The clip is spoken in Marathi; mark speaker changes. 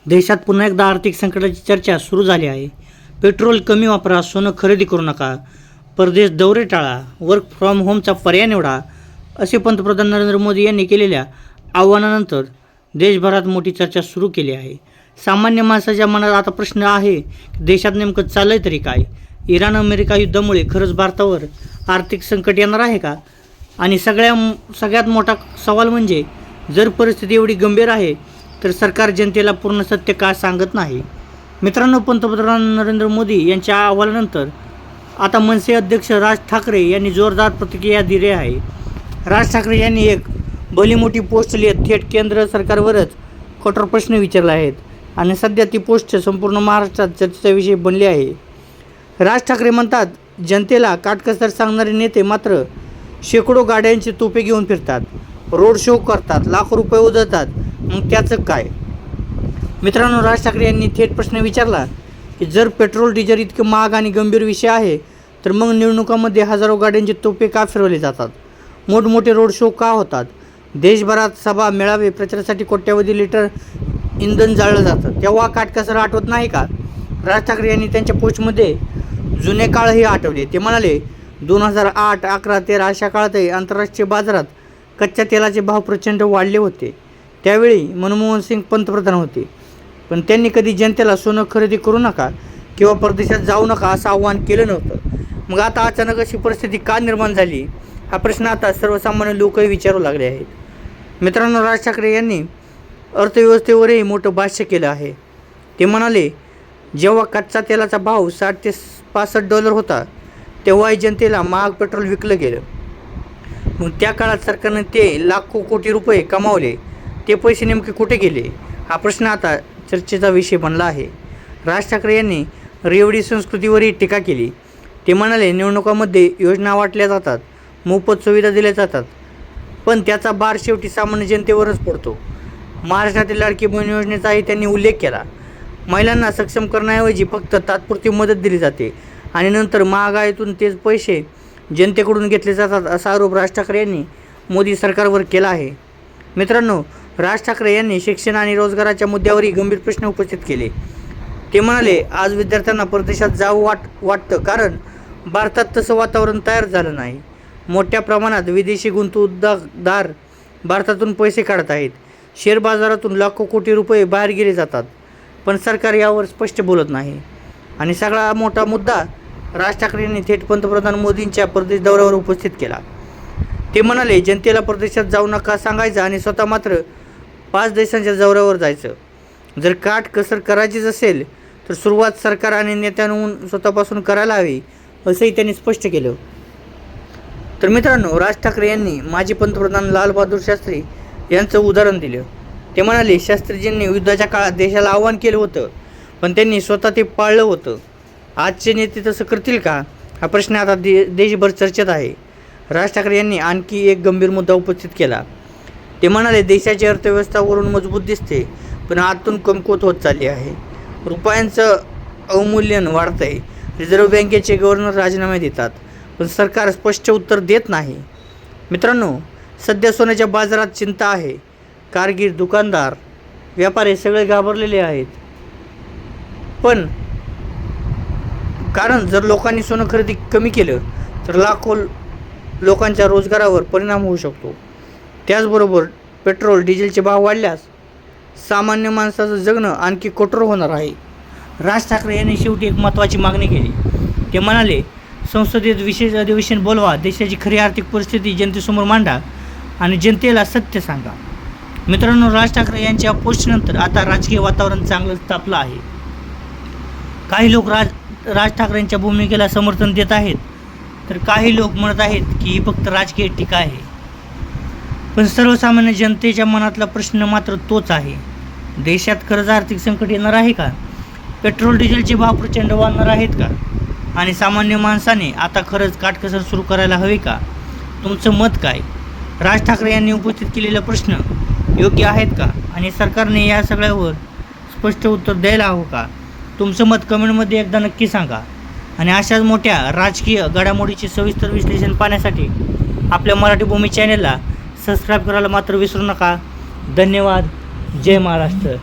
Speaker 1: देशात पुन्हा एकदा आर्थिक संकटाची चर्चा सुरू झाली आहे. पेट्रोल कमी वापरा, सोनं खरेदी करू नका, परदेश दौरे टाळा, वर्क फ्रॉम होमचा पर्याय निवडा, असे पंतप्रधान नरेंद्र मोदी यांनी केलेल्या आव्हानानंतर देशभरात मोठी चर्चा सुरू केली आहे. सामान्य माणसाच्या मनात आता प्रश्न आहे, देशात नेमकं चाललंय तरी काय? इराण अमेरिका युद्धामुळे खरंच भारतावर आर्थिक संकट येणार आहे का? आणि सगळ्यात मोठा सवाल म्हणजे, जर परिस्थिती एवढी गंभीर आहे तर सरकार जनतेला पूर्ण सत्य का सांगत नाही? मित्रांनो, पंतप्रधान नरेंद्र मोदी यांच्या अहवालानंतर आता मनसे अध्यक्ष राज ठाकरे यांनी जोरदार प्रतिक्रिया दिली आहे. राज ठाकरे यांनी एक भली मोठी पोस्ट लिहित थेट केंद्र सरकारवरच कठोर प्रश्न विचारले आहेत आणि सध्या ती पोस्ट संपूर्ण महाराष्ट्रात चर्चेचा विषय बनली आहे. राज ठाकरे म्हणतात, जनतेला काटकसर सांगणारे नेते मात्र शेकडो गाड्यांचे तोफे घेऊन फिरतात, रोड शो करतात, लाखो रुपये उधळतात, मग त्याचं काय? मित्रांनो, राज ठाकरे यांनी थेट प्रश्न विचारला की जर पेट्रोल डिझेल इतकं महाग आणि गंभीर विषय आहे तर मग निवडणुकांमध्ये हजारो गाड्यांचे तोफे का फिरवले जातात? मोठमोठे रोड शो का होतात? देशभरात सभा मेळावे प्रचारासाठी कोट्यावधी लिटर इंधन जाळलं जातं, तेव्हा काटकसर आठवत नाही का? राज ठाकरे यांनी त्यांच्या पोस्टमध्ये जुने काळही आठवले. ते म्हणाले, 2008, 11, 13 अशा काळातही आंतरराष्ट्रीय बाजारात कच्च्या तेलाचे भाव प्रचंड वाढले होते. त्यावेळी मनमोहन सिंग पंतप्रधान होते, पण त्यांनी कधी जनतेला सोनं खरेदी करू नका किंवा परदेशात जाऊ नका असं आवाहन केलं नव्हतं. मग आता अचानक अशी परिस्थिती का निर्माण झाली? हा प्रश्न आता सर्वसामान्य लोकही विचारू लागले आहेत. मित्रांनो, राज ठाकरे यांनी अर्थव्यवस्थेवरही मोठं भाष्य केलं आहे. ते म्हणाले, जेव्हा कच्चा तेलाचा भाव $60 ते $65 होता तेव्हाही जनतेला महाग पेट्रोल विकलं गेलं. मग त्या काळात सरकारने ते लाखो कोटी रुपये कमावले, ते पैसे नेमके कुठे गेले? हा प्रश्न आता चर्चेचा विषय बनला आहे. राज ठाकरे यांनी रेवडी संस्कृतीवरही टीका केली. ते म्हणाले, निवडणुकांमध्ये योजना वाटल्या जातात, मोफत सुविधा दिल्या जातात, पण त्याचा भार शेवटी सामान्य जनतेवरच पडतो. महाराष्ट्रातील लाडकी बहीण योजनेचाही त्यांनी उल्लेख केला. महिलांना सक्षम करण्याऐवजी फक्त तात्पुरती मदत दिली जाते आणि नंतर महागाईतून तेच पैसे जनतेकडून घेतले जातात, असा आरोप राज ठाकरे यांनी मोदी सरकारवर केला आहे. मित्रांनो, राज ठाकरे यांनी शिक्षण आणि रोजगाराच्या मुद्द्यावरही गंभीर प्रश्न उपस्थित केले. ते म्हणाले, आज विद्यार्थ्यांना परदेशात जावं वाटतं कारण भारतात तसं वातावरण तयार झालं नाही. मोठ्या प्रमाणात विदेशी गुंतवणूकदार भारतातून पैसे काढत आहेत. शेअर बाजारातून लाखो कोटी रुपये बाहेर गेले जातात, पण सरकार यावर स्पष्ट बोलत नाही. आणि सगळा मोठा मुद्दा राज ठाकरे यांनी थेट पंतप्रधान मोदींच्या परदेश दौऱ्यावर उपस्थित केला. ते म्हणाले, जनतेला परदेशात जाऊ नका सांगायचं आणि स्वतः मात्र 5 देशांच्या दौऱ्यावर जायचं. जर काटकसर करायचीच असेल तर सुरुवात सरकार आणि नेत्यांहून स्वतःपासून करायला हवी, असंही त्यांनी स्पष्ट केलं. तर मित्रांनो, राज ठाकरे यांनी माजी पंतप्रधान लालबहादूर शास्त्री यांचं उदाहरण दिलं. ते म्हणाले, शास्त्रीजींनी युद्धाच्या काळात देशाला आव्हान केलं होतं, पण त्यांनी स्वतः ते पाळलं होतं. आजचे नेते तसं करतील का? हा प्रश्न आता देशभर चर्चेत आहे. राज ठाकरे यांनी आणखी एक गंभीर मुद्दा उपस्थित केला. ते म्हणाले, देशाची अर्थव्यवस्था वरून मजबूत दिसते, पण आतून कमकुवत होत चालली आहे. रुपयांचं अवमूल्यन वाढतं आहे. रिझर्व्ह बँकेचे गव्हर्नर राजीनामे देतात, पण सरकार स्पष्ट उत्तर देत नाही. मित्रांनो, सध्या सोन्याच्या बाजारात चिंता आहे. कारगीर, दुकानदार, व्यापारी सगळे घाबरलेले आहेत. पण कारण जर लोकांनी सोनं खरेदी कमी केलं तर लाखो लोकांच्या रोजगारावर परिणाम होऊ शकतो. त्याचबरोबर पेट्रोल डिझेलचे भाव वाढल्यास सामान्य माणसाचं जगणं आणखी कठोर होणार आहे. राज ठाकरे यांनी शेवटी एक महत्त्वाची मागणी केली. ते म्हणाले, संसदेत विशेष अधिवेशन बोलवा, देशाची खरी आर्थिक परिस्थिती जनतेसमोर मांडा आणि जनतेला सत्य सांगा. मित्रांनो, राज ठाकरे यांच्या पोस्टनंतर आता राजकीय वातावरण चांगलं तापलं आहे. काही लोक राज ठाकरेंच्या भूमिकेला समर्थन देत आहेत, तर काही लोक म्हणत आहेत की ही फक्त राजकीय टीका आहे. पण सर्वसामान्य जनतेच्या मनातला प्रश्न मात्र तोच आहे, देशात खरंच आर्थिक संकट येणार आहे का? पेट्रोल डिझेलचे भाव प्रचंड वाढणार आहेत का? आणि सामान्य माणसाने आता खरंच काटकसर सुरू करायला हवी का? तुमचं मत काय? राज ठाकरे यांनी उपस्थित केलेले प्रश्न योग्य आहेत का? आणि सरकारने या सगळ्यावर स्पष्ट उत्तर द्यायला हवं का? तुमचं मत कमेंटमध्ये एकदा नक्की सांगा. आणि अशाच मोठ्या राजकीय घडामोडीचे सविस्तर विश्लेषण पाहण्यासाठी आपल्या मराठी भूमी चॅनेलला सबस्क्राईब करायला मात्र विसरू नका. धन्यवाद. जय महाराष्ट्र.